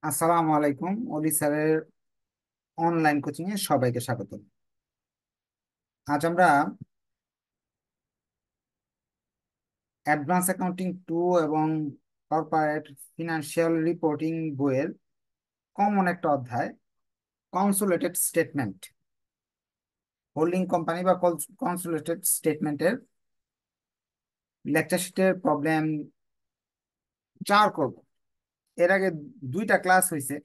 আসসালামু আলাইকুম। অলি স্যারের অনলাইন কোচিং এ সবাইকে স্বাগত। আজ আমরা অ্যাডভান্স অ্যাকাউন্টিং 2 এবং কর্পোরেট ফিনান্সিয়াল রিপোর্টিং বইয়ের কমন একটা অধ্যায়, কনসোলিডেটেড স্টেটমেন্ট, হোল্ডিং কোম্পানি বা কনসোলিডেটেড স্টেটমেন্টের লেকচার শিটের প্রবলেম 4 করব। এর আগে দুইটা ক্লাস হয়েছে।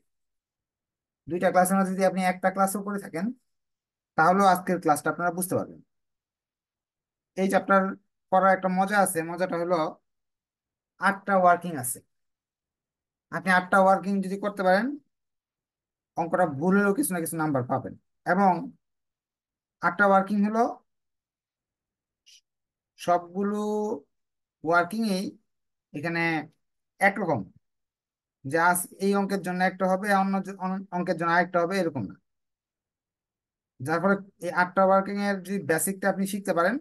দুইটা ক্লাসের মধ্যে যদি আপনি একটা ক্লাসও করে থাকেন, তাহলেও আজকের ক্লাসটা আপনারা বুঝতে পারবেন। এই চ্যাপ্টার পড়ার একটা মজা আছে। মজাটা হলো 8টা ওয়ার্কিং আছে। আপনি 8টা ওয়ার্কিং যদি করতে পারেন, অঙ্কটা ভুল হলেও কিছু না কিছু নাম্বার পাবেন। এবং 8টা ওয়ার্কিং হলো সবগুলো ওয়ার্কিং এই এখানে একরকম, যে আজ এই অঙ্কের জন্য একটা হবে, অঙ্কের জন্য আরেকটা হবে, এরকম না। যার ফলে এই 8টা ওয়ার্কিং এর যদি বেসিকটা আপনি শিখতে পারেন,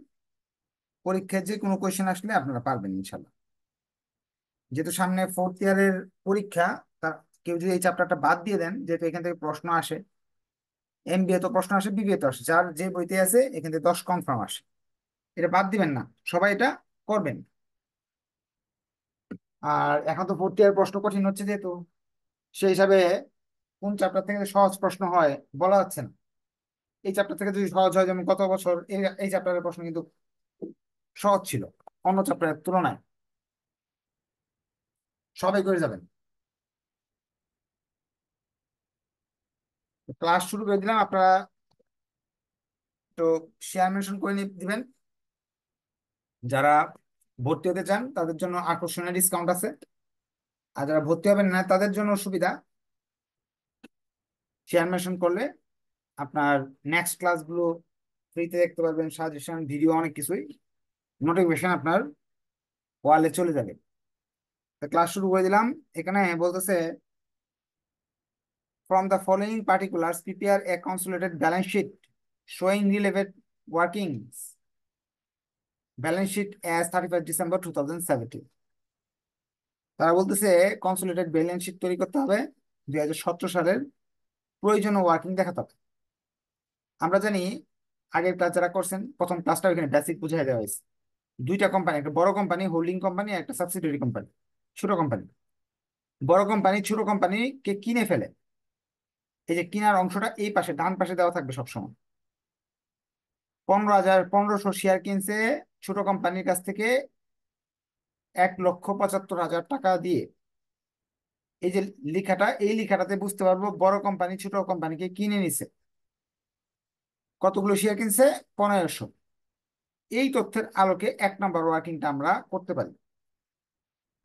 পরীক্ষায় যে কোনো কোয়েশ্চেন আসলে আপনারা পারবেন ইনশাল্লাহ। যেহেতু সামনে 4th ইয়ারের পরীক্ষা, তা কেউ যদি এই চ্যাপ্টারটা বাদ দিয়ে দেন, যেহেতু এখান থেকে প্রশ্ন আসে, এমবিএ তো প্রশ্ন আসে, বিবিএ তো আসে, যার যে বইতে আছে এখান থেকে 10 কনফার্ম আসে। এটা বাদ দিবেন না, সবাই এটা করবেন। আর এখন তো 4th ইয়ার প্রশ্ন কঠিন হচ্ছে, যেহেতু সেই হিসাবে কোন চ্যাপ্টার থেকে সহজ প্রশ্ন হয় বলা যাচ্ছে না। এই চ্যাপ্টার থেকে যদি সহজ হয়, যেমন গত বছর এই চ্যাপ্টারের প্রশ্ন কিন্তু সহজ ছিল অন্য চ্যাপ্টারের তুলনায়। সবাই করে যাবেন। ক্লাস শুরু করে দিলাম, আপনারা তো শেয়ার মেনশন করে দিবেন। যারা ভর্তি হতে চান তাদের জন্য আকর্ষণীয় ডিসকাউন্ট আছে, আর যারা ভর্তি হবেন না তাদের জন্য সুবিধা। শেয়ার মেনশন করলে আপনার নেক্সট ক্লাসগুলো ফ্রিতে দেখতে পারবেন, সাজেশন, ভিডিও, অনেক কিছুই নোটিফিকেশন আপনার ওয়ালে চলে যাবে। ক্লাস শুরু করে দিলাম। এখানে বলতেছে, from the following particulars prepare a consolidated balance sheet showing relevant workings balance sheet as 31 December 2017। তারা বলতেছে কনসোলিডেটেড ব্যালেন্স শিট তৈরি করতে হবে 2017 সালের প্রয়োজনীয় ওয়ার্কিং দেখাতে হবে। আমরা জানি, আগের ক্লাস যারা করছেন প্রথম ক্লাসটা এখানে বেসিক বুঝাই দেওয়া হয়েছে। দুইটা কোম্পানি, একটা বড় কোম্পানি হোল্ডিং কোম্পানি, একটা সাবসিডিয়ারি কোম্পানি ছোট কোম্পানি। বড় কোম্পানি ছোট কোম্পানিকে কিনে ফেলে। এই যে কিনার অংশটা এই পাশে ডান পাশে দেওয়া থাকবে সবসময়। 15,000 শেয়ার কিনছে ছোট কোম্পানির কাছ থেকে 1,75,000 টাকা দিয়ে। এই যে লেখাটা, এই লেখাটাতে বুঝতে পারবো বড় কোম্পানি ছোট কোম্পানিকে কিনে নিছে। কতগুলো শেয়ার কিনছে? 1,500। এই তথ্যের আলোকে 1 নম্বর ওয়ার্কিংটা আমরা করতে পারি।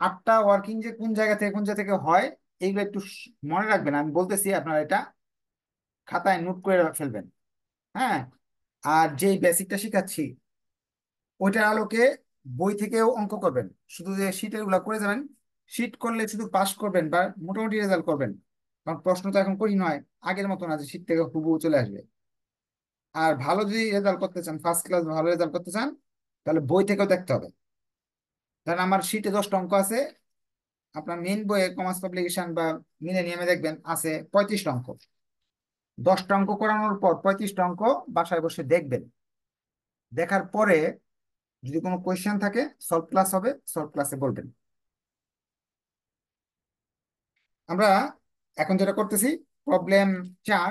8টা ওয়ার্কিং যে কোন জায়গা থেকে কোন জায়গা থেকে হয়, এইগুলো একটু মনে রাখবেন। আমি বলতেছি, আপনারা এটা খাতায় নোট করে ফেলবেন। হ্যাঁ। আর যেই বেসিকটা শিখাচ্ছি ওইটার আলোকে বই থেকেও অঙ্ক করবেন। শুধু যে শীটের গুলা করে যাবেন, শীট করলে শুধু পাস করবেন বা মোটামুটি রেজাল্ট করবেন, কারণ প্রশ্ন তো এখন কঠিন হয়, আগের মতো না যে শীট থেকে হুবহু চলে আসবে। আর ভালো যদি রেজাল্ট করতে চান, ফার্স্ট ক্লাস ভালো রেজাল্ট করতে চান, তাহলে বই থেকেও দেখতে হবে। কারণ আমার শীটে 10টা অঙ্ক আছে। আপনার মেইন বইয়ে কমার্স পাবলিকেশন বা মিলেনিয়ামে দেখবেন আছে 35টা অঙ্ক। 10টা অঙ্ক করানোর পর 35টা অঙ্ক বাসায় বসে দেখবেন। দেখার পরে যদি কোনো কোয়েশ্চেন থাকে, সলভ ক্লাস হবে, সলভ ক্লাসে বলবেন। আমরা এখন যেটা করতেছি, প্রবলেম 4।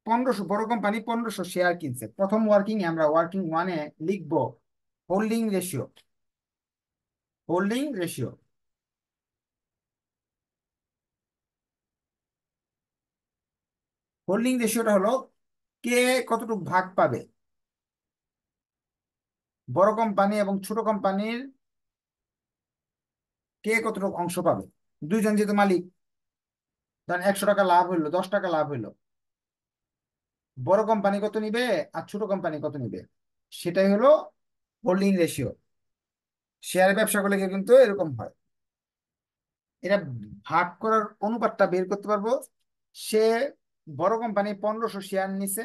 1500, বড় কোম্পানি 1500 শেয়ার কিনছে। প্রথম ওয়ার্কিং এ আমরা ওয়ার্কিং 1-এ লিখবো holding ratio. Holding ratio holding রেশিওটা হলো কে কতটুকু ভাগ পাবে। বড় কোম্পানি এবং ছোট কোম্পানির কে কতটুকু অংশ পাবে। দুইজন যেহেতু মালিক, ধরেন 100 টাকা লাভ হইলো, 10 টাকা লাভ হইলো, বড় কোম্পানি কত নিবে আর ছোট কোম্পানি কত নিবে, সেটাই হলো হোল্ডিং রেশিও। শেয়ার ব্যবসা করলে কিন্তু এরকম হয়। এটা ভাগ করার অনুপাতটা বের করতে পারবো। সে বড় কোম্পানি 1500 শেয়ার নিছে,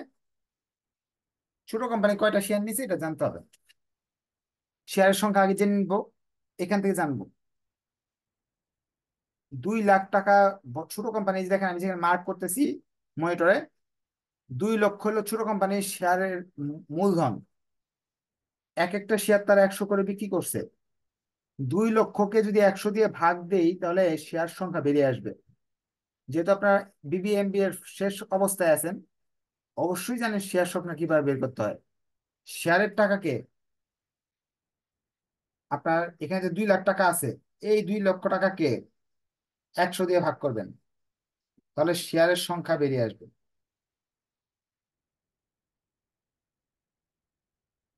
ছোট কোম্পানি কয়টা শেয়ার নিছে এটা জানতে হবে। শেয়ারের সংখ্যা আগে জেনে নিবো, এখান থেকে জানবো। 2 লাখ টাকা ছোট কোম্পানি, দেখেন আমি যেখানে মার্ক করতেছি মনিটরে, 2 লক্ষ হলো ছোট কোম্পানির শেয়ারের মূলধন। এক একটা শেয়ার তারা 100 করে বিক্রি করছে। 2 লক্ষকে যদি 100 দিয়ে ভাগ দেই তাহলে শেয়ার সংখ্যা বেরিয়ে আসবে। যেহেতু আপনার বিবিএমবি এর শেষ অবস্থায় আছেন, অবশ্যই জানেন শেয়ার সংখ্যা কিভাবে বের করতে হয়। শেয়ারের টাকাকে আপনার এখানে যে 2 লাখ টাকা আছে, এই 2 লক্ষ টাকাকে 100 দিয়ে ভাগ করবেন, তাহলে শেয়ারের সংখ্যা বেরিয়ে আসবে।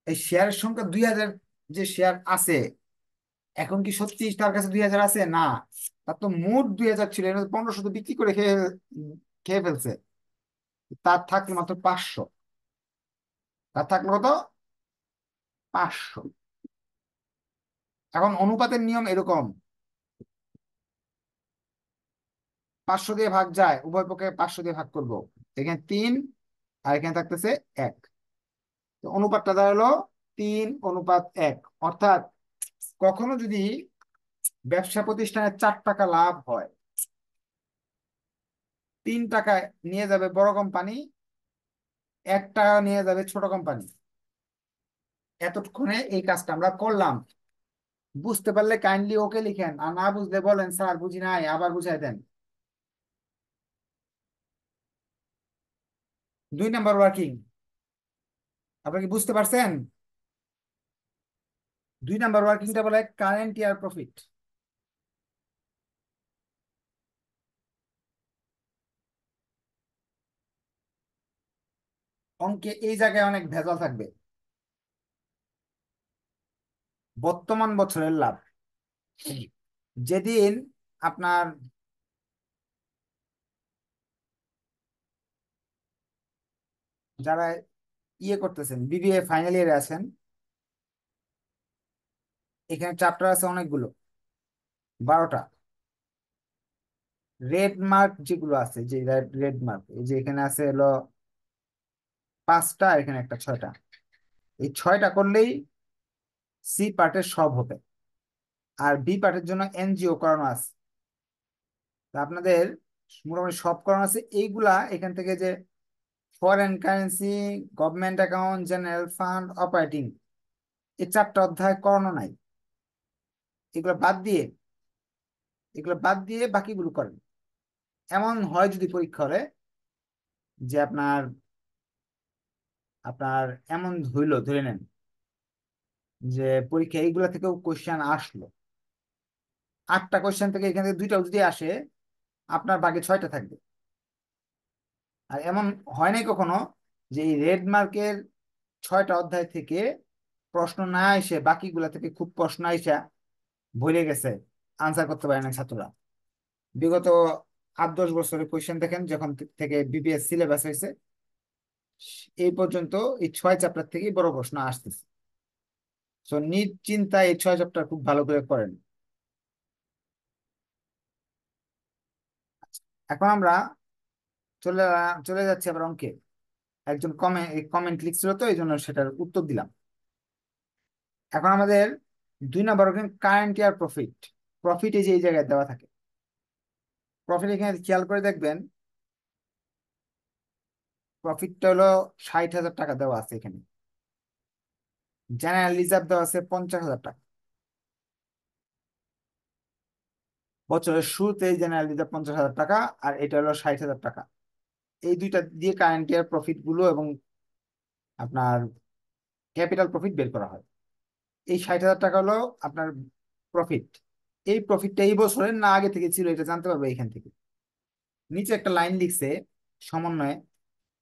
এই শেয়ারের সংখ্যা 2000, যে শেয়ার আছে, এখন কি সত্যি তার কাছে 2000 আছে? না, তার তো মোট 2000 ছিল, এর মধ্যে 1500 তো বিক্রি করে খেয়ে খেয়ে ফেলছে। তার থাকলো মাত্র 500। তার থাকলো কত? 500। এখন অনুপাতের নিয়ম এরকম, 500 দিয়ে ভাগ যায়, উভয় পক্ষে 500 দিয়ে ভাগ করব। এখানে 3 আর এখানে থাকতেছে 1, তো অনুপাতটা দাঁড়ালো 3:1। অর্থাৎ কখনো যদি ব্যবসা প্রতিষ্ঠানের 4 টাকা লাভ হয়, 3 টাকায় নিয়ে যাবে বড় কোম্পানি, 1 টাকা নিয়ে যাবে ছোট কোম্পানি। এতক্ষণে এই কাজটা আমরা করলাম। বুঝতে পারলে কাইন্ডলি ওকে লিখেন, আর না বুঝলে বলেন স্যার বুঝি নাই, আবার বুঝাই দেন। 2 নাম্বার ওয়ার্কিং, আপনি কি বুঝতে পারছেন? 2 নাম্বার ওয়ার্কিংটা বলে কারেন্ট ইয়ার প্রফিট। অঙ্কে এই জায়গায় অনেক ভেজাল থাকবে। বর্তমান বছরের লাভ, যেদিন আপনার যারা ইয়ে করতেছেন, বিবিএ ফাইনাল ইয়ারে আছেন, এখানে চ্যাপ্টার আছে অনেকগুলো, 12টা। রেড মার্ক যেগুলো আছে, যে রেড মার্ক, এই যে এখানে আছে হলো 5টা, এখানে একটা 6টা। এই 6টা করলেই সি পার্টের সব হবে। আর বি পার্টের জন্য এনজিও করানো আছে। তা আপনাদের মোটামুটি সব করানো আছে। এইগুলা এখান থেকে যে foreign currency, government account, general fund, operating, এই 4টা অধ্যায় করানো নাই। এগুলো বাদ দিয়ে, এগুলো বাদ দিয়ে বাকিগুলো করেন। এমন হয় যদি পরীক্ষা হলে যে আপনার আপনার এমন হইলো, ধরে নেন যে পরীক্ষা এইগুলা থেকেও কোশ্চেন আসলো, 8টা কোশ্চেন থেকে এখান থেকে 2টা যদি আসে, আপনার বাকি 6টা থাকবে। আর এমন হয় নাই কখনো যে এই রেড মার্কের 6টা অধ্যায় থেকে প্রশ্ন না এসে বাকিগুলা থেকে খুব প্রশ্ন আইসা ভরে গেছে, আনসার করতে পারে না ছাত্ররা। বিগত 8-10 বছরের কোয়েশ্চেন দেখেন, যখন থেকে বিবিএস সিলেবাস হয়েছে এই পর্যন্ত, এই 6 চ্যাপ্টার থেকেই বড় প্রশ্ন আসতেছে। তো নিশ্চিন্তায় এই 6 চ্যাপ্টার খুব ভালো করে করেন। এখন আমরা চলে চলে যাচ্ছি আবার অঙ্কে। একজন কমেন্ট লিখছিল, তো এই জন্য সেটার উত্তর দিলাম। এখন আমাদের 2 number current year profit. Profit এই যে এই জায়গায় দেওয়া থাকে, প্রফিট এখানে খেয়াল করে দেখবেন, প্রফিটটা হলো 60,000 টাকা দেওয়া আছে এখানে। জেনারেল রিজার্ভ দেওয়া আছে 50,000 টাকা। বছরের শুরুতে জেনারেল রিজার্ভ 50,000 টাকা, আর এটা হলো 60,000 টাকা। এই দুইটা দিয়ে কারেন্ট ইয়ার প্রফিট গুলো এবং আপনার ক্যাপিটাল প্রফিট বের করা হয়। এই 60,000 টাকা হলো আপনার প্রফিট। এই প্রফিটটা এই বছরের না আগে থেকে ছিল, এটা জানতে পারবে এখান থেকে। নিচে একটা লাইন লিখছে সমন্বয়ে,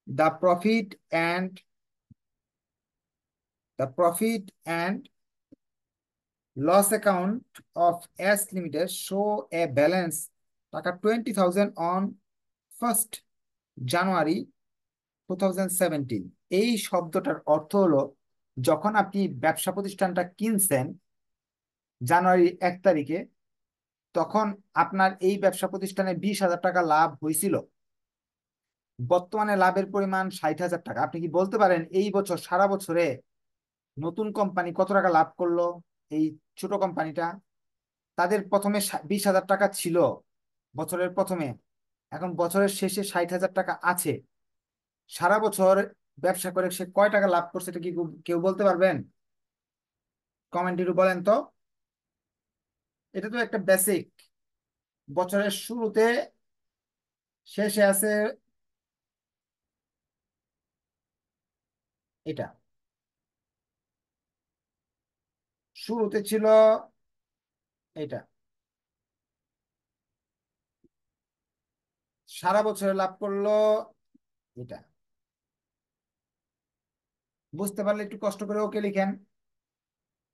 the profit and the profit and loss account of S limited show a balance টাকা 20,000 অন 1st January 2017। এই শব্দটার অর্থ হলো, যখন আপনি ব্যবসা প্রতিষ্ঠানটা কিনছেন জানুয়ারি 1 তারিখে, তখন আপনার এই ব্যবসা প্রতিষ্ঠানে 20,000 টাকা লাভ হয়েছিল। বর্তমানে লাভের পরিমাণ 60,000 টাকা। আপনি কি বলতে পারেন এই বছর সারা বছরে নতুন কোম্পানি কত টাকা লাভ করলো? এই ছোট কোম্পানিটা, তাদের প্রথমে 20,000 টাকা ছিল, বছরের প্রথমে। এখন বছরের শেষে 60,000 টাকা আছে। সারা বছর ব্যবসা করে সে কয় টাকা লাভ করছে, এটা কি কেউ বলতে পারবেন? কমেন্ট একটু বলেন তো। এটা তো একটা বেসিক। বছরের শুরুতে, শেষে আছে এটা। শুরুতে ছিল এটা। সারা বছরে লাভ করলো এটা। বুঝতে পারলে একটু কষ্ট করে ওকে লিখেন।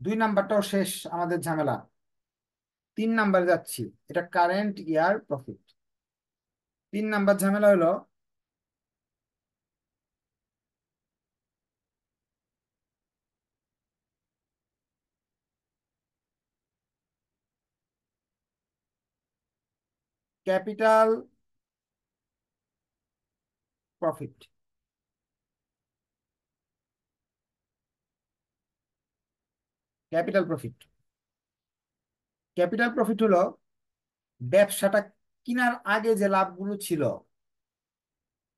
2 নাম্বারটাও শেষ আমাদের ঝামেলা। 3 নাম্বার যাচ্ছি। এটা কারেন্ট ইয়ার প্রফিট। 3 নাম্বার ঝামেলা হলো capital profit. Capital profit. Capital profit হলো ব্যবসাটা কিনার আগে যে লাভগুলো ছিল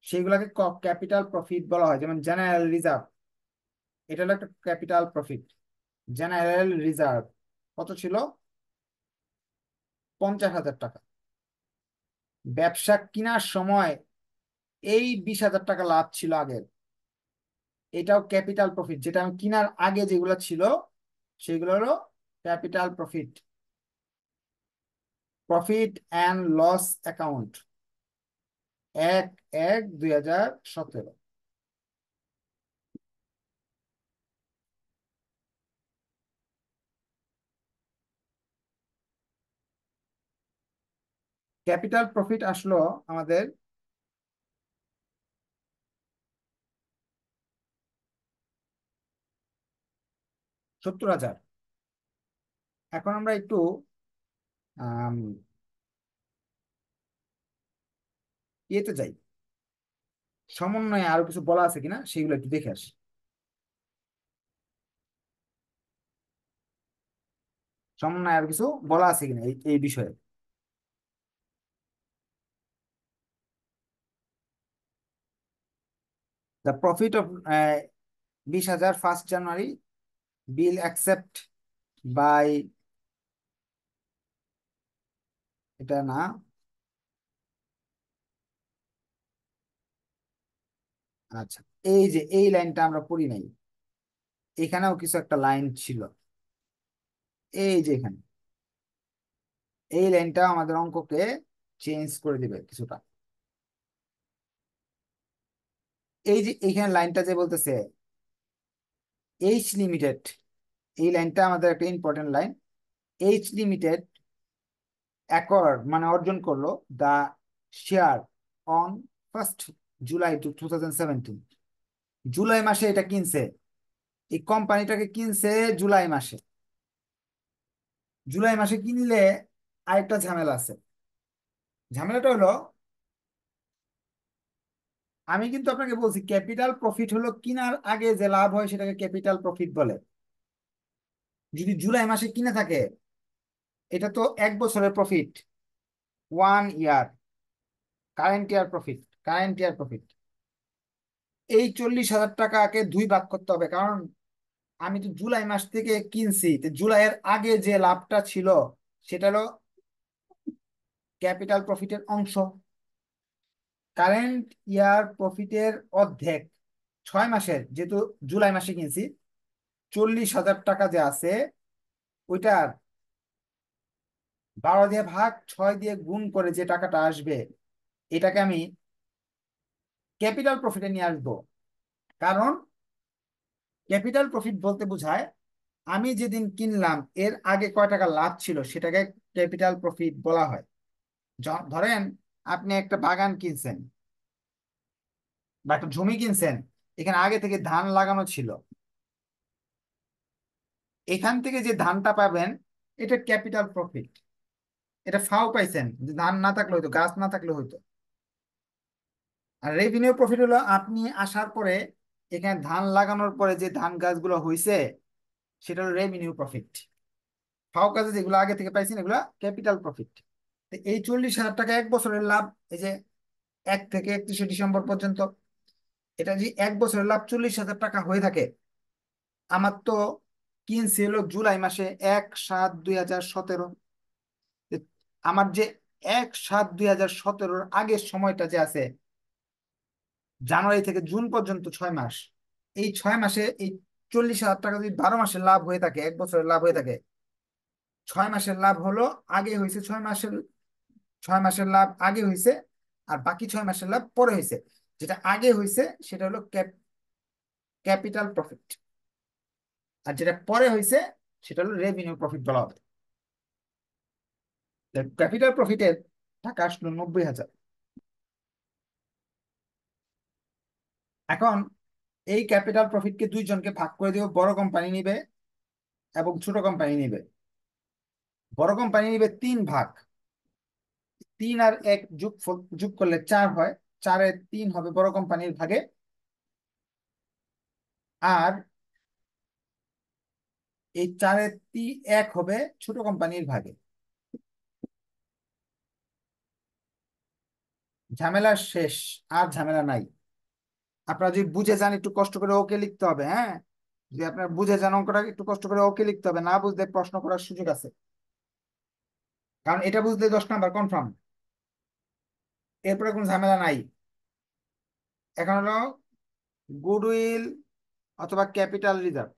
সেগুলোকে ক্যাপিটাল প্রফিট বলা হয়। যেমন জেনারেল রিজার্ভ, এটা হলো একটা ক্যাপিটাল প্রফিট। জেনারেল রিজার্ভ কত ছিল? 50,000 টাকা। ব্যবসা কিনার সময় এই 20,000 টাকা লাভ ছিল আগের। এটাও ক্যাপিটাল প্রফিট। যেটা আমি কিনার আগে যেগুলো ছিল সেগুলো হলো capital profit. Profit and loss account, 1/1/2017। Capital profit আসলো আমাদের 70,000। এখন আমরা একটু আম, ইয়েতে যাই, সমন্বয়ে আরো কিছু বলা আছে কিনা সেগুলো একটু দেখে আসি। সমন্বয়ে আরো কিছু বলা আছে কিনা এই এই বিষয়ে। The profit of 20,000 1 January, bill accept by, এটা না। আচ্ছা, এই যে এই লাইনটা আমরা পড়ি নাই, এখানেও কিছু একটা লাইন ছিল। এই যে এখানে এই লাইনটা আমাদের অঙ্ককে চেঞ্জ করে দিবে কিছুটা। এই যে এইখানে লাইনটা যে বলতেছে এইচ লিমিটেড, এই লাইনটা আমাদের একটা important line. H limited accord মানে অর্জন করলো the share on 1 July 2017। July মাসে এটা কিনছে, এই কোম্পানিটাকে কিনছে জুলাই মাসে। জুলাই মাসে কিনলে আরেকটা ঝামেলা আছে। ঝামেলাটা হলো, আমি কিন্তু আপনাকে বলছি ক্যাপিটাল প্রফিট হলো কিনার আগে যে লাভ হয় সেটাকে ক্যাপিটাল প্রফিট বলে। যদি জুলাই মাসে কিনে থাকে, এটা তো 1 বছরের profit, 1 year, current year profit. Current year profit এই 40,000 টাকাকে 2 ভাগ করতে হবে, কারণ আমি তো জুলাই মাস থেকে কিনছি, তো জুলাইয়ের আগে যে লাভটা ছিল সেটা হলো ক্যাপিটাল প্রফিটের অংশ। কারেন্ট ইয়ার প্রফিটের অর্ধেক, 6 মাসের, যেহেতু জুলাই মাসে কিনছি, 40,000 টাকা যে আছে ওইটার 12 দিয়ে ভাগ 6 দিয়ে গুণ করে যে টাকাটা আসবে এটাকে আমি ক্যাপিটাল প্রফিটে নিয়ে আসবো। কারণ ক্যাপিটাল প্রফিট বলতে বোঝায় আমি যেদিন কিনলাম এর আগে কয় টাকা লাভ ছিল সেটাকে ক্যাপিটাল প্রফিট বলা হয়। ধরেন আপনি একটা বাগান কিনছেন বা একটা জমি কিনছেন, এখানে আগে থেকে ধান লাগানো ছিল, এখান থেকে যে ধানটা পাবেন এটা ক্যাপিটাল প্রফিট। এটা ফাও পাইছেন, যে ধান না থাকলে হয়তো, গাছ না থাকলে হয়তো। আর রেভিনিউ প্রফিট হলো আপনি আসার পরে এখানে ধান লাগানোর পরে যে ধান গাছগুলো হয়েছে সেটা হলো রেভিনিউ প্রফিট। ফাও কাজে যেগুলো আগে থেকে পাইছেন এগুলো ক্যাপিটাল প্রফিট। তো এই 40,000 টাকা 1 বছরের লাভ। এই যে 1 থেকে 31শে ডিসেম্বর পর্যন্ত, এটা যদি 1 বছরের লাভ 40,000 টাকা হয়ে থাকে, আমার তো কিনছি হলো জুলাই মাসে 1/7/2017। আমার যে 1/7/2017 আগের সময়টা যে আছে, জানুয়ারি থেকে জুন পর্যন্ত 6 মাস, এই 6 মাসে এই 40,000 টাকা যদি 12 মাসের লাভ হয়ে থাকে, 1 বছরের লাভ হয়ে থাকে, 6 মাসের লাভ হলো আগে হয়েছে, 6 মাসের লাভ আগে হয়েছে, আর বাকি 6 মাসের লাভ পরে হয়েছে। যেটা আগে হয়েছে সেটা হলো ক্যাপিটাল প্রফিট, আর যেটা পরে হয়েছে সেটা হলো রেভিনিউ প্রফিট বলা হবে। ক্যাপিটাল প্রফিটের টাকা আসলো 90,000। এখন এই ক্যাপিটাল প্রফিটকে দুইজনকে ভাগ করে দিব, বড় কোম্পানি নিবে এবং ছোট কোম্পানি নিবে। বড় কোম্পানি নিবে 3 ভাগ, 3 আর 1 যোগ করলে 4 হয়, 4-এ 3 হবে বড় কোম্পানির ভাগে, আর এই 4-এ 1 হবে ছোট কোম্পানির ভাগে। ঝামেলা শেষ, আর ঝামেলা নাই। আপনারা যদি বুঝে যান একটু কষ্ট করে ওকে লিখতে হবে, হ্যাঁ। যদি আপনার বুঝে যান অঙ্কটা একটু কষ্ট করে ওকে লিখতে হবে, না বুঝলে প্রশ্ন করার সুযোগ আছে। কারণ এটা বুঝলে 10 নাম্বার কনফার্ম, এরপরে কোনো ঝামেলা নাই। এখন হলো গুডউইল অথবা ক্যাপিটাল রিজার্ভ।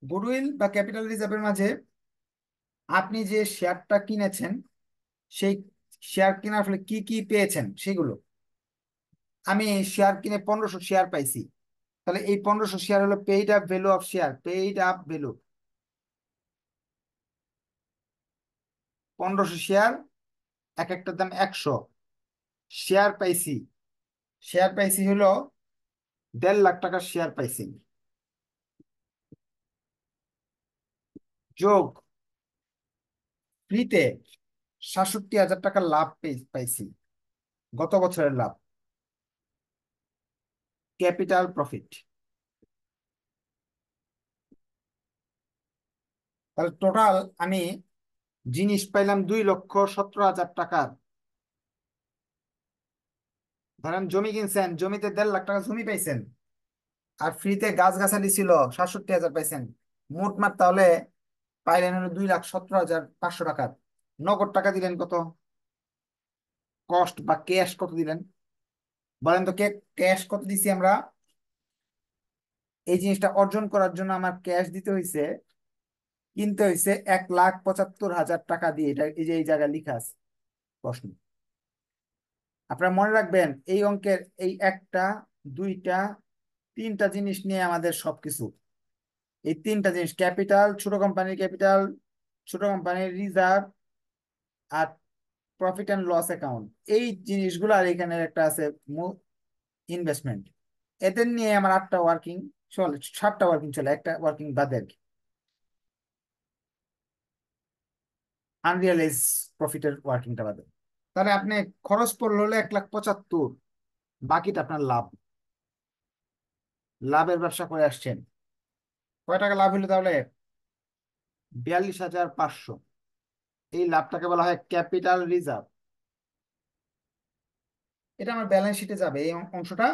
গুডউইল বা ক্যাপিটাল রিজার্ভের মাঝে আপনি যে শেয়ারটা কিনেছেন, সেই শেয়ার কেনার ফলে কি কি পেয়েছেন সেগুলো। আমি শেয়ার কিনে 1500 শেয়ার পাইছি, তাহলে এই 1500 শেয়ার হলো paid up value of share, paid up value. 1500 share, এক একটার দাম 100। শেয়ার পাইছি, শেয়ার পাইছি হলো 1.5 লাখ টাকার শেয়ার পাইছি, যোগ ফ্রিতে 67,000 টাকার লাভ পাইছি, গত বছরের লাভ, ক্যাপিটাল প্রফিট। তাহলে টোটাল আমি জিনিস পাইলাম 2,17,000 টাকার। ধরেন জমি কিনছেন, জমিতে 1.5 লাখ টাকা জমি পাইছেন, আর ফ্রিতে গাছগাছালি ছিল 67,000 পাইছেন। মোট মাঠ তাহলে পাইলেন হলো 2,17,500 টাকার। নগদ টাকা দিলেন কত, কস্ট বা ক্যাশ কত দিলেন বলেন তো, ক্যাশ কত দিছি আমরা? এই জিনিসটা অর্জন করার জন্য আমার ক্যাশ দিতে হয়েছে, কিনতে হয়েছে 1,75,000 টাকা দিয়ে। এটা এই যে এই জায়গায় লিখা আছে প্রশ্ন। আপনারা মনে রাখবেন এই অঙ্কের এই একটা, দুইটা, তিনটা জিনিস নিয়ে আমাদের সবকিছু। এই তিনটা জিনিস, ক্যাপিটাল, ছোট কোম্পানির ক্যাপিটাল, ছোট কোম্পানির রিজার্ভ, আর প্রফিট অ্যান্ড লস অ্যাকাউন্ট, এই জিনিসগুলো, আর এখানে একটা আছে ইনভেস্টমেন্ট। এদের নিয়ে আমার 8টা ওয়ার্কিং চলে, 7টা ওয়ার্কিং চলে, একটা ওয়ার্কিং বাদে আর কি, আনরিয়ালাইজ প্রফিটের ওয়ার্কিংটা বাদে। তাহলে আপনি খরচ পড়লো হলো 1,75,000, বাকিটা আপনার লাভ। লাভের ব্যবসা করে আসছেন। কয় টাকা লাভ হলো তাহলে? 42,500। এই লাভটাকে বলা হয় ক্যাপিটাল রিজার্ভ। এটা আমার ব্যালেন্স শিটে যাবে, এই অংশটা।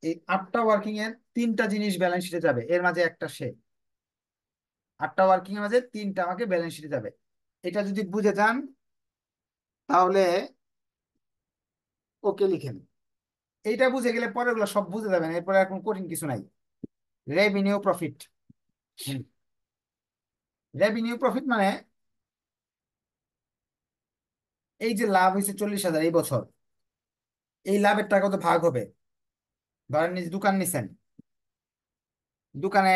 এই 8টা ওয়ার্কিং এর 3টা জিনিস ব্যালেন্স শিটে যাবে, এর মাঝে একটা সে। 8টা ওয়ার্কিং এর মাঝে 3টা আমাকে ব্যালেন্স শিটে যাবে। এটা যদি বুঝে যান তাহলে ওকে লিখেন। এইটা বুঝে গেলে পরের গুলো সব বুঝে যাবেন, এরপরে এখন কঠিন কিছু নাই। Revenue profit. রেভিনিউ প্রফিট মানে এই যে লাভ হয়েছে 40,000 এই বছর, এই লাভের টাকা তো ভাগ হবে। ধরেন নিজ দোকান নিছেন, দোকানে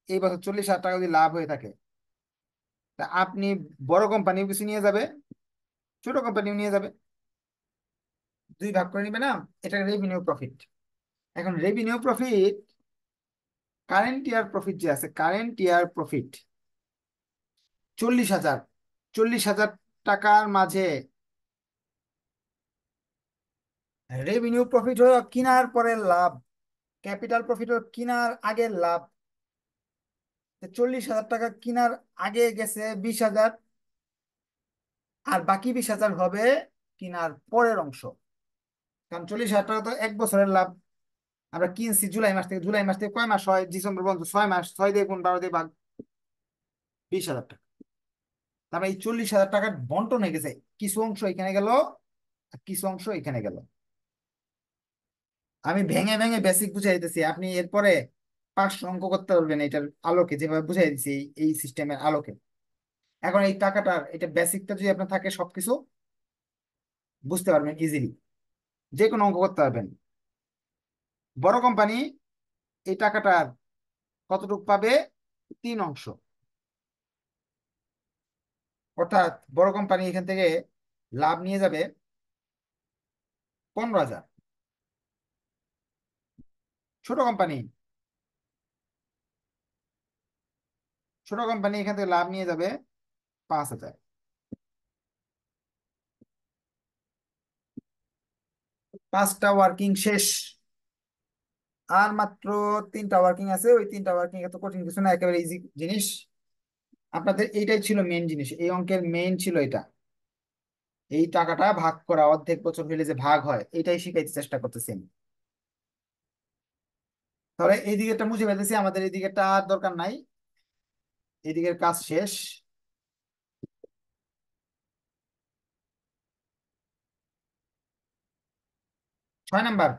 এই বছর 40,000 টাকা যদি লাভ হয়ে থাকে, তা আপনি বড় কোম্পানিও কিছু নিয়ে যাবে, ছোট কোম্পানিও নিয়ে যাবে, 2 ভাগ করে নিবে না। এটা রেভিনিউ প্রফিট। এখন revenue profit, current year profit যে আছে, কারেন্ট ইয়ার প্রফিট 40,000। 40,000 টাকার মাঝে রেভিনিউ প্রফিট হলো কিনার পরের লাভ, ক্যাপিটাল প্রফিট হলো কিনার আগের লাভ। 40,000 টাকা কিনার আগে গেছে 20,000, আর বাকি 20,000 হবে কিনার পরের অংশ। কারণ 40,000 টাকা তো 1 বছরের লাভ। আমরা কিনছি জুলাই মাস থেকে, জুলাই মাস থেকে কয় মাস হয়? ডিসেম্বর পর্যন্ত 6 মাস, 6 দিয়ে গুণ 12 দিয়ে ভাগ, 20,000 টাকা। তারপরে এই 40,000 টাকার বন্টন হয়ে গেছে, কিছু অংশ এখানে গেল আর কিছু অংশ এখানে গেল। আমি ভেঙে ভেঙে বেসিক বুঝাই দিতেছি, আপনি এরপরে 500 অঙ্ক করতে পারবেন এটার আলোকে, যেভাবে বুঝাই দিচ্ছি এই সিস্টেমের আলোকে। এখন এই টাকাটার এটা বেসিকটা যদি আপনার থাকে, সবকিছু বুঝতে পারবেন ইজিলি, যে কোনো অঙ্ক করতে পারবেন। বড় কোম্পানি এই টাকাটার কতটুকু পাবে? 3 অংশ। অর্থাৎ বড় কোম্পানি এখান থেকে লাভ নিয়ে যাবে 15,000। ছোট কোম্পানি, ছোট কোম্পানি এখান থেকে লাভ নিয়ে যাবে 5,000। 5টা ওয়ার্কিং শেষ, আর মাত্র 3টা ওয়ার্কিং আছে। ওই 3টা ওয়ার্কিং এত কঠিন কিছু না, একেবারে ইজি জিনিস। আপনাদের এইটাই ছিল মেন জিনিস, এই অঙ্কের মেন ছিল এটা। এই টাকাটা ভাগ করা, অর্ধেক বছর হইলে যে ভাগ হয়, এটাই শিখাইতে চেষ্টা করতেছি আমি। তাহলে এই দিকেরটা মুছে ফেলতেছি, আমাদের এই দিকেরটা আর দরকার নাই, এই দিকের কাজ শেষ। 6 নাম্বার,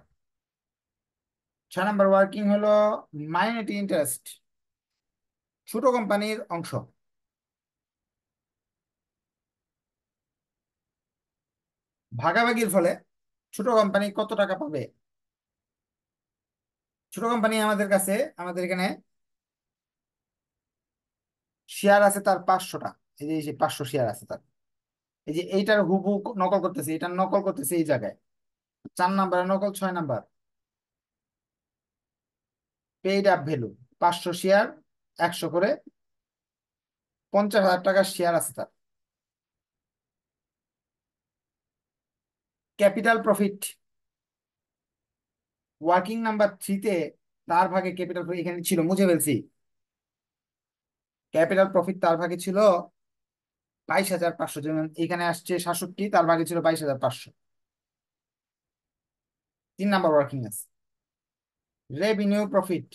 6 নাম্বার ওয়ার্কিং হলো মাইনরিটি ইন্টারেস্ট, ছোট কোম্পানির অংশ। ভাগাভাগির ফলে ছোট কোম্পানি কত টাকা পাবে? ছোট কোম্পানি আমাদের কাছে, আমাদের এখানে শেয়ার আছে তার 500টা। এই যে 500 শেয়ার আছে তার। এই যে এইটার হুবহু নকল করতেছে, এটা নকল করতেছে এই জায়গায়। 4 নাম্বারের নকল, 6 number. Paid up value 500 share, 100 করে, 50,000 টাকার শেয়ার আছে তার। ক্যাপিটাল প্রফিট ওয়ার্কিং নাম্বার 3-তে, তার ভাগে ক্যাপিটাল প্রফিট এখানে ছিল, মুছে ফেলছি। ক্যাপিটাল প্রফিট তার ভাগে ছিল 22,500, যেমন এখানে আসছে 67, তার ভাগে ছিল 22,500। 3 নাম্বার ওয়ার্কিং আছে। রেভিনিউ প্রফিট,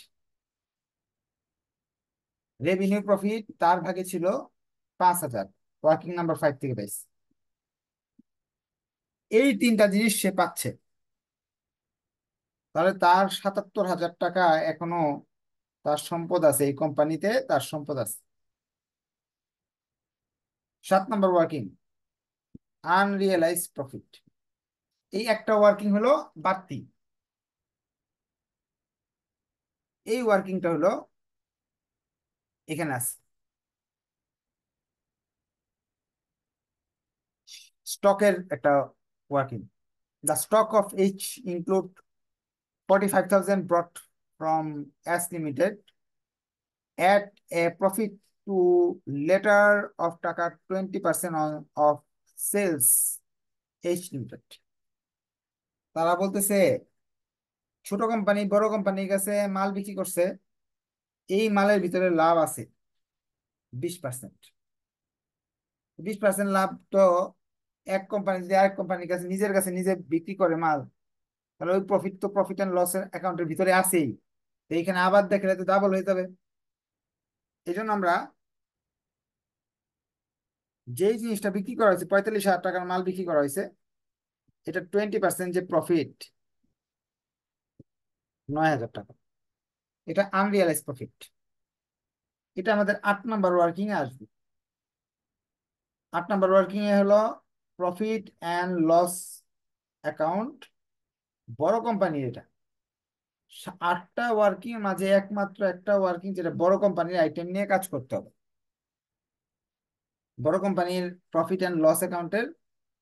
রেভিনিউ প্রফিট তার ভাগে ছিল 5,000, ওয়ার্কিং নাম্বার 5 থেকে পাইছে। এই 3টা জিনিস সে পাচ্ছে। তাহলে তার 77,000 টাকা এখনো তার সম্পদ আছে, এই কোম্পানিতে তার সম্পদ আছে। 7 নাম্বার ওয়ার্কিং আনরিয়েলাইজ প্রফিট, এই একটা ওয়ার্কিং হলো বাড়তি। এই ওয়ার্কিংটা হলো এখানে আছে। স্টকের একটা working, the stock of H include 45,000 brought from S Limited at a profit to letter of টাকা 20% on of sales H Limited। তারা বলতেছে ছোট কোম্পানি বড় কোম্পানির কাছে মাল বিক্রি করছে, এই মালের ভিতরে লাভ আছে 20%। 20% লাভ তো, এক কোম্পানি যদি আরেক কোম্পানির কাছে নিজের কাছে নিজে বিক্রি করে মাল, তাহলে ওই প্রফিট তো প্রফিট অ্যান্ড লস অ্যাকাউন্টের ভিতরে আছেই। তো এইখানে আবার দেখলে তো ডাবল হয়ে যাবে। এই জন্য আমরা যেই জিনিসটা বিক্রি করা হয়েছে, 45,000 টাকার মাল বিক্রি করা হয়েছে, এটা 20% যে প্রফিট, 9,000 টাকা, এটা আনরিয়ালাইজ প্রফিট। এটা আমাদের 8 নাম্বার ওয়ার্কিং এ আসবে। 8 নাম্বার ওয়ার্কিং এ হলো প্রফিট অ্যান্ড লস অ্যাকাউন্ট, বড় কোম্পানি এটা। 8টা ওয়ার্কিং এর মাঝে একমাত্র একটা ওয়ার্কিং যেটা বড় কোম্পানির আইটেম নিয়ে কাজ করতে হবে, বড় কোম্পানির প্রফিট অ্যান্ড লস অ্যাকাউন্টের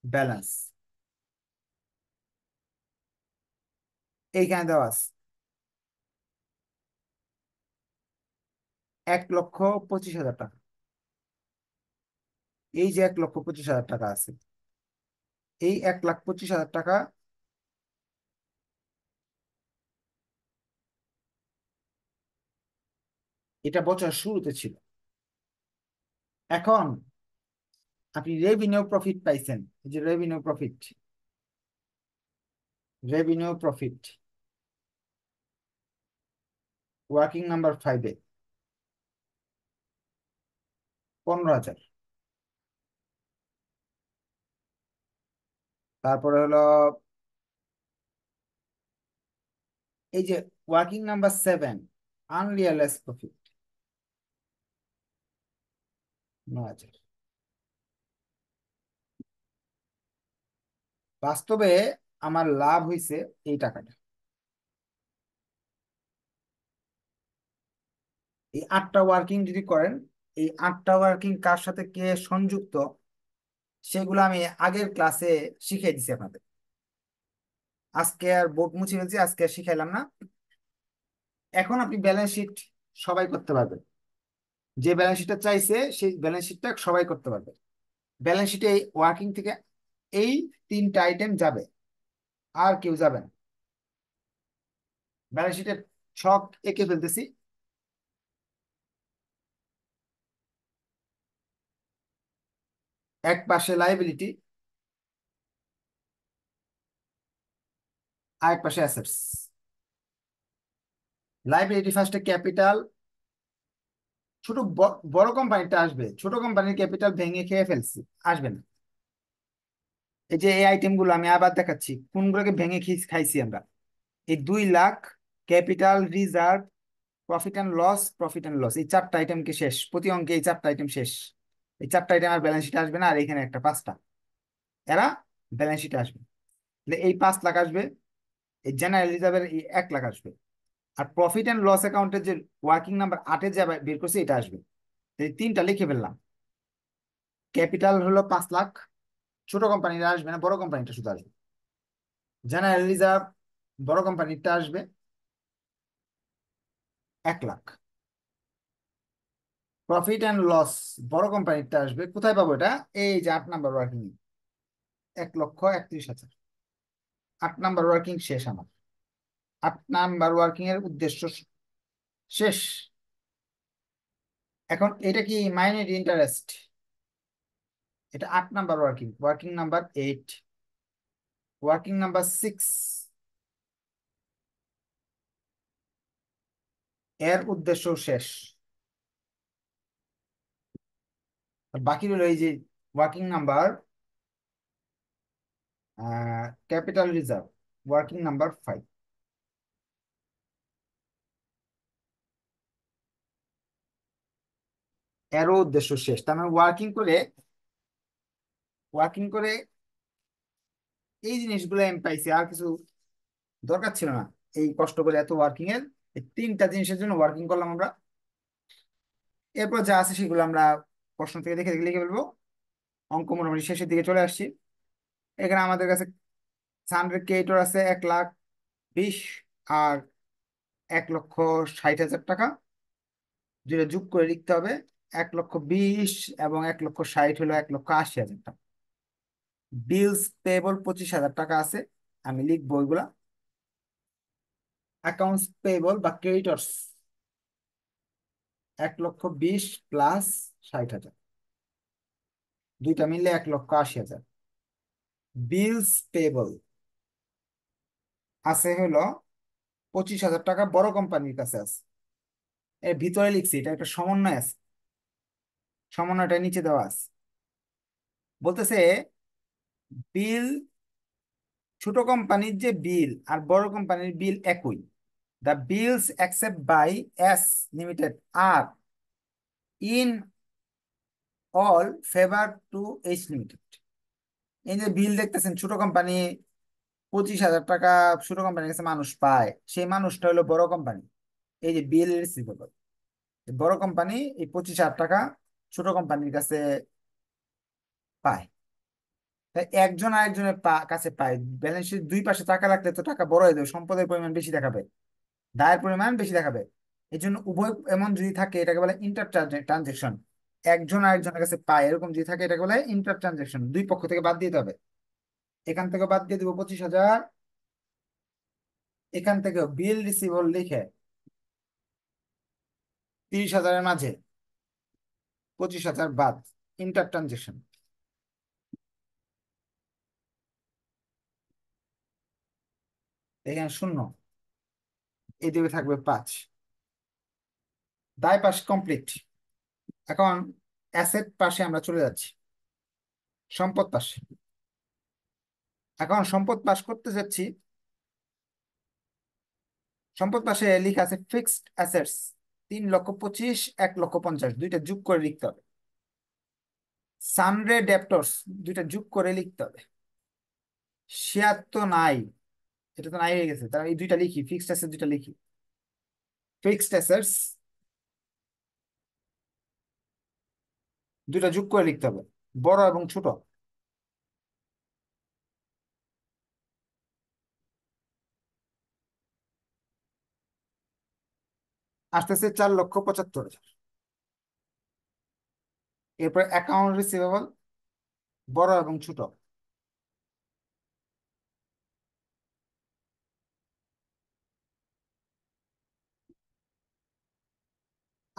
ব্যালেন্স এইখানে দেওয়া আছে। 1,25,000 টাকা, এই যে 1,25,000 টাকা আছে, এই 1,25,000 টাকা এটা বছর শুরুতে ছিল। এখন আপনি রেভিনিউ প্রফিট পাইছেন, এই যে revenue profit, revenue profit working number 5-এ 15,000। তারপরে হলো এই যে ওয়ার্কিং নাম্বার 7, আনরিয়ালাইজ প্রফিট 9,000। বাস্তবে আমার লাভ হয়েছে এই টাকাটা। এই 8টা ওয়ার্কিং যদি করেন, এই 8টা ওয়ার্কিং কার সাথে কে সংযুক্ত সেগুলো আমি আগের ক্লাসে শিখিয়ে দিছি আপনাদের। আজকে আর বোর্ড মুছে ফেলছি, আজকে আর শিখাইলাম না। এখন আপনি ব্যালেন্স শিট সবাই করতে পারবেন, যে ব্যালেন্স শিটটা চাইছে সেই ব্যালেন্স শিটটা সবাই করতে পারবে। ব্যালেন্স শিটে এই ওয়ার্কিং থেকে এই 3টা আইটেম যাবে, আর কেউ যাবে না। ব্যালেন্স শিটের ছক এঁকে ফেলতেছি। এক পাশে লাইবিলিটি, আর এক পাশে অ্যাসেটস। লাইবিলিটি ফার্স্টে ক্যাপিটাল, ছোট বড় কোম্পানিটা আসবে, ছোট কোম্পানির ক্যাপিটাল ভেঙে খেয়ে ফেলছি, আসবে না। এই যে এই আইটেম গুলো আমি আবার দেখাচ্ছি কোনগুলোকে ভেঙে খাইছি আমরা। এই 2 lakh, capital reserve, profit and loss, profit and loss, এই 4টা আইটেম কি শেষ, প্রতি অঙ্কে এই 4টা আইটেম শেষ। এই 4টা আইটেম আর ব্যালেন্স শিটে আসবে না, আর এখানে একটা 5টা, এরা ব্যালেন্স শিটে আসবে। তাহলে এই 5 লাখ আসবে, এই জেনারেল রিজার্ভের এই 1 লাখ আসবে, আর প্রফিট অ্যান্ড লস অ্যাকাউন্টের যে ওয়ার্কিং নাম্বার 8-এ যা বের করছে এটা আসবে। এই 3টা লিখে ফেললাম। ক্যাপিটাল হলো 5 লাখ, ছোট কোম্পানিটা আসবে না, বড় কোম্পানিটা শুধু আসবে। জেনারেল রিজার্ভ বড় কোম্পানিটা আসবে 1 লাখ। প্রফিট অ্যান্ড লস বড় কোম্পানিটা আসবে, কোথায় পাবো এটা, এই যে 8 নাম্বার ওয়ার্কিং, 1,31,000। 8 নাম্বার ওয়ার্কিং শেষ আমার। 8 নাম্বার ওয়ার্কিং এর উদ্দেশ্য শেষ। এখন এটা কি মাইনের ইন্টারেস্ট, এটা 8 number working, working number 8, working number 6 এর উদ্দেশ্য শেষ। আর বাকি রইল এই যে working number capital reserve, working number 5, এরও উদ্দেশ্য শেষ। তার মানে ওয়ার্কিং করে এই জিনিসগুলো আমি পাইছি, আর কিছু দরকার ছিল না। এই কষ্ট করে এত ওয়ার্কিং এর এই 3টা জিনিসের জন্য ওয়ার্কিং করলাম আমরা। এরপর যা আছে সেগুলো আমরা প্রশ্ন থেকে দেখে দেখে লিখে ফেলবো। অঙ্ক মোটামুটি শেষের দিকে চলে আসছি। এখানে আমাদের কাছে সানরেড ক্রেডিটর আছে 1,20,000 আর 1,60,000 টাকা, যেটা যোগ করে লিখতে হবে। 1,20,000 এবং 1,60,000 হলো 1,80,000 টাকা। বিলস পেবল 25,000 টাকা আছে, আমি লিখবো ওইগুলা। অ্যাকাউন্টস পেবল বা ক্রেডিটর্স 1,20,000 প্লাস 60,000, দুইটা মিললে 1,80,000। বিলস পেবল আছে হলো 25,000 টাকা, বড় কোম্পানির কাছে আছে। এর ভিতরে লিখছি, এটা একটা সমন্বয় আছে, সমন্বয়টা নিচে দেওয়া আছে। বলতেছে বিল, ছোট কোম্পানির যে বিল আর বড় কোম্পানির বিল একই। The bills accept by S limited are in all favour to H limited. এই যে বিল দেখতেছেন, ছোট কোম্পানি 25,000 টাকা ছোট কোম্পানির কাছে মানুষ পায়, সেই মানুষটা হলো বড় কোম্পানি। এই যে বিল রিসিভেবল, বড় কোম্পানি এই 25,000 টাকা ছোট কোম্পানির কাছে পায়। তাই একজন আরেকজনের কাছে পায়। ব্যালেন্স শিট দুই পাশে টাকা রাখলে তো টাকা বড় হয়ে যাবে, সম্পদের পরিমাণ বেশি দেখাবে, দায়ের পরিমাণ বেশি দেখাবে। এই জন্য উভয় এমন যদি থাকে এটাকে বলে ইন্টার ট্রানজেকশন। একজন আরেকজনের কাছে পায় এরকম যদি থাকে এটাকে বলে ইন্টার ট্রানজেকশন। দুই পক্ষ থেকে বাদ দিতে হবে। এখান থেকে বাদ দিয়ে দিব 25,000, এখান থেকে বিল রিসিভেবল লিখে 30,000-এর মাঝে 25,000 বাদ, ইন্টার ট্রানজেকশন। এখানে শূন্য, এই দিকে থাকবে 5। দায় পাশ কমপ্লিট। এখন অ্যাসেট পাশে আমরা চলে যাচ্ছি, সম্পদ পাশে। এখন সম্পদ পাশ করতে যাচ্ছি। সম্পদ পাশে লেখা আছে ফিক্সড অ্যাসেটস 3,25,000, 1,50,000, দুইটা যোগ করে লিখতে হবে। সানরে ডেপ্টরস দুইটা যোগ করে লিখতে হবে। শেয়ার তো নাই, এটা তো নাই হয়ে গেছে, তাহলে এই দুইটা লিখি, ফিক্সড অ্যাসেট দুইটা লিখি। ফিক্সড অ্যাসেটস দুইটা যোগ করে লিখতে হবে, বড় এবং ছোট। আসতেছে 4,75,000। এরপর অ্যাকাউন্ট রিসিভেবল, বড় এবং ছোট।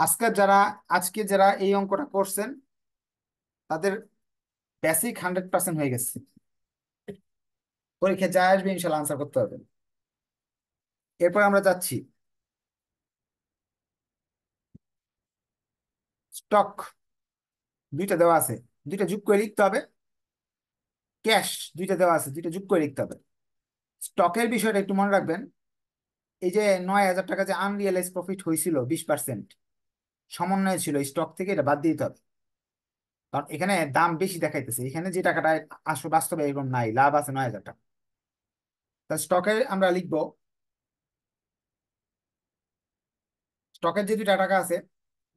আজকে যারা আজকে যারা এই অঙ্কটা করছেন তাদের বেসিক 100% হয়ে গেছে। পরীক্ষা যা আসবে ইনশাল্লাহ আনসার করতে হবে। এরপর আমরা যাচ্ছি স্টক, দুইটা দেওয়া আছে, দুইটা যোগ করে লিখতে হবে। ক্যাশ দুইটা দেওয়া আছে, দুইটা যোগ করে লিখতে হবে। স্টকের বিষয়টা একটু মনে রাখবেন। এই যে 9,000 টাকা যে আনরিয়েলাইজ প্রফিট হয়েছিল 20% সমন্বয় ছিল, স্টক থেকে এটা বাদ দিয়ে দিতে হবে। কারণ এখানে দাম বেশি দেখাইতেছে, এখানে যে টাকাটা আসলে বাস্তবে এরকম নাই, লাভ আছে 9,000 টাকা। তা স্টকে আমরা লিখবো, স্টকের যে দুইটা টাকা আছে,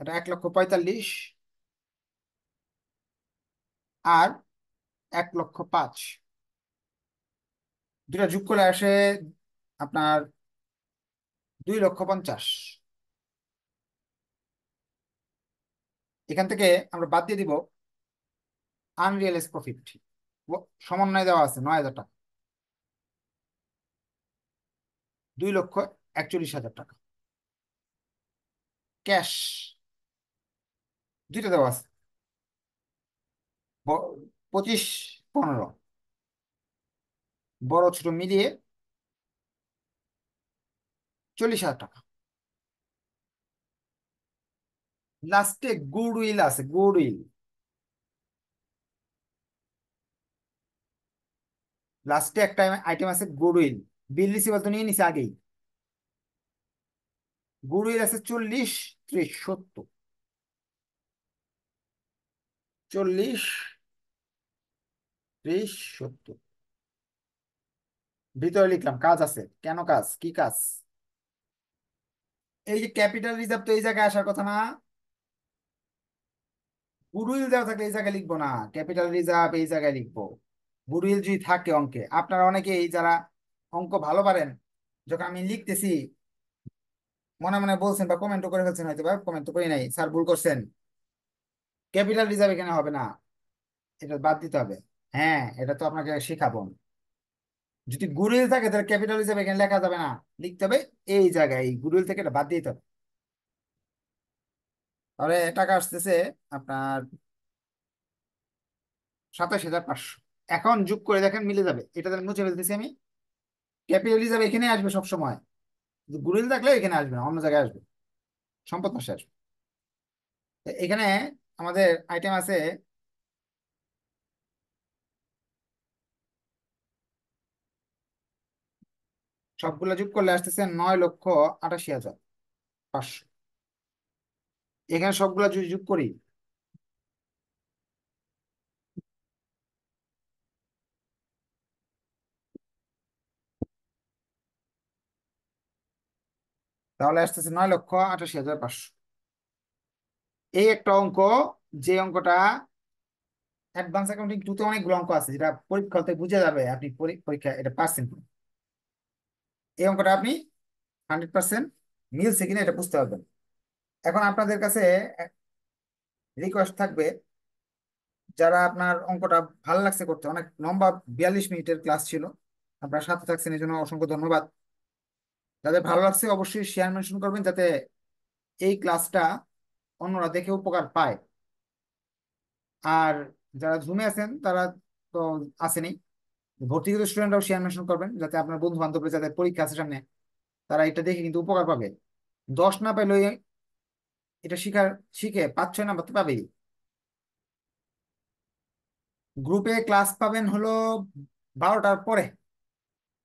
এটা 1,45,000 আর 1,05,000, দুটা যোগ করে আসে আপনার 2,50,000। এখান থেকে আমরা বাদ দিয়ে দিব আনরিয়েলাইজ প্রফিট, সমন্বয় দেওয়া আছে 9,000 টাকা, 2,41,000 টাকা। ক্যাশ দুইটা দেওয়া আছে, 25, 15, বড় ছোট মিলিয়ে 40,000 টাকা। লাস্টে গুডউইল আছে, গুডউইল, লাস্টে একটা আইটেম আছে গুডউইল। বিল রিসিভার তো নিয়ে নিছে আগেই। গুডউইল আছে 40, 30, 70, 40, 30, 70। ভিতরে লিখলাম কাজ আছে, কেন কাজ, কি কাজ? এই যে ক্যাপিটাল রিজার্ভ তো এই জায়গায় আসার কথা না। গুডউইল দেওয়া থাকলে এই জায়গায় লিখবো না, ক্যাপিটাল রিজার্ভ এই জায়গায় লিখবো। গুডউইল যদি থাকে অঙ্কে, আপনারা অনেকে এই যারা অঙ্ক ভালো পারেন, যখন আমি লিখতেছি মনে মনে বলছেন বা কমেন্টও করে ফেলছেন, হয়তো বা কমেন্ট তো করি নাই, স্যার ভুল করছেন, ক্যাপিটাল রিজার্ভ এখানে হবে না, এটা বাদ দিতে হবে। হ্যাঁ, এটা তো আপনাকে শেখাবো। যদি গুডউইল থাকে তাহলে ক্যাপিটাল রিজার্ভ এখানে লেখা যাবে না, লিখতে হবে এই জায়গায়, এই গুডউইল থেকে এটা বাদ দিতে হবে। তাহলে টাকা আসতেছে আপনার 27,500। এখন যোগ করে দেখেন মিলে যাবে, এটা তাহলে মুছে ফেলতেছি আমি। ক্যাপিটাল রিজার্ভ এখানে আসবে সব সময়, গুডউইল থাকলে এখানে আসবে না, অন্য জায়গায় আসবে, সম্পদ পাশে আসবে। তো এখানে আমাদের আইটেম আছে সবগুলো যোগ করলে আসতেছে 9,88,500। এখানে সবগুলো যদি যোগ করি তাহলে আসতেছে 9,88,500। এই একটা অঙ্ক, যে অঙ্কটা অ্যাডভান্স অ্যাকাউন্টিং 2 তে অনেকগুলো অঙ্ক আছে, যেটা পরীক্ষাতে বুঝে যাবে আপনি পরীক্ষা এটা পারছেন কিনা। এই অঙ্কটা আপনি 100% মিলছে কিনা এটা বুঝতে পারবেন। এখন আপনাদের কাছে রিকোয়েস্ট থাকবে, যারা আপনার অঙ্কটা ভালো লাগছে করতে, অনেক লম্বা 42 মিনিটের ক্লাস ছিল, আপনার সাথে থাকছেন এই জন্য অসংখ্য ধন্যবাদ। যাদের ভালো লাগছে অবশ্যই শেয়ার মেনশন করবেন, যাতে এই ক্লাসটা অন্যরা দেখে উপকার পায়। আর যারা জুমে আছেন তারা তো আসেনি, ভর্তিকৃত স্টুডেন্টরাও শেয়ার মেনশন করবেন, যাতে আপনার বন্ধু বান্ধবরা যাদের পরীক্ষা আছে সামনে তারা এটা দেখে কিন্তু উপকার পাবে। 10 না পেলে এটা শিখে 5-6 নাম্বার তো পাবেই। গ্রুপে ক্লাস পাবেন হলো 12টার পরে।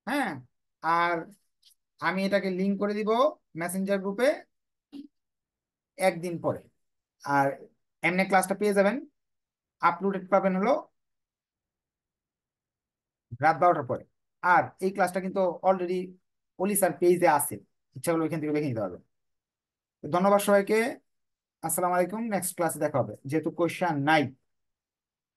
হ্যাঁ, আর আমি এটাকে লিঙ্ক করে দিব মেসেঞ্জার গ্রুপে একদিন পরে। আর এমনি ক্লাসটা পেয়ে যাবেন, আপলোডেড পাবেন হলো রাত 12টার পরে। আর এই ক্লাসটা কিন্তু অলরেডি অলি স্যার পেজে আছে, ইচ্ছা হলে ওইখান থেকে দেখে নিতে পারবেন। তো ধন্যবাদ সবাইকে। আসসালামু আলাইকুম, নেক্সট ক্লাসে দেখা হবে, যেহেতু কোয়েশ্চেন নাই।